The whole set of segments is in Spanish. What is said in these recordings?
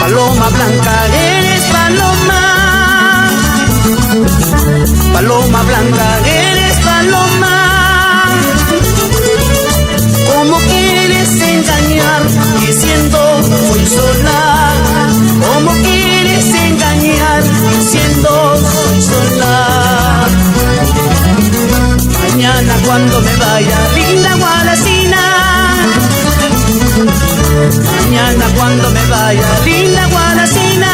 Paloma blanca eres paloma, paloma blanca eres paloma. ¿Cómo quieres engañar diciendo soy sola? ¿Cómo quieres engañar diciendo soy sola? Mañana cuando me vaya, linda Guaracina. Mañana cuando me vaya, linda Guaracina.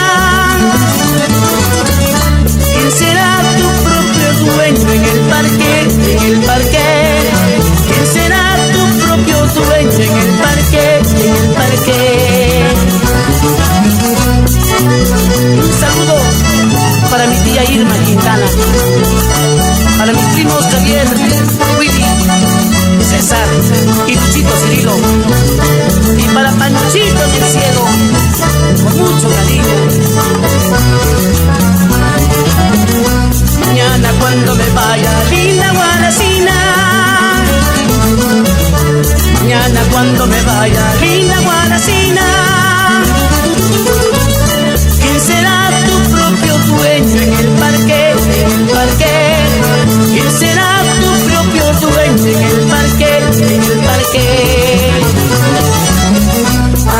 ¿Quién será tu propio dueño en el parque, en el parque? ¿Quién será tu propio dueño en el parque, en el parque? Un saludo para mi tía Irma Quintana, para mis primos Javier, Willy, César y Luchito Cirilo, y para Panchito del cielo, con mucho cariño. Mañana cuando me vaya, linda Guaracina. Mañana cuando me vaya, linda Guaracina. ¿Quién será tu propio dueño en el parque, en el parque? ¿Quién será tu propio dueño en el parque, en el parque?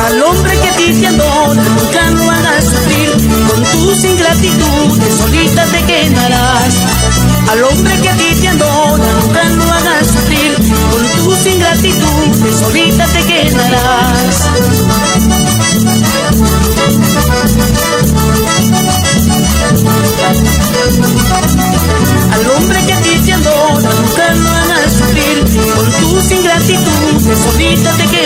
Al hombre que a ti te adora, nunca lo hagas sufrir. Con tus ingratitudes solita te quedarás. Al hombre que a ti te adora, nunca lo hagas sufrir. Con tus ingratitudes solita te quedarás. Al hombre que a ti te adora, nunca lo hagas sufrir. Con tus ingratitudes solita te quedarás.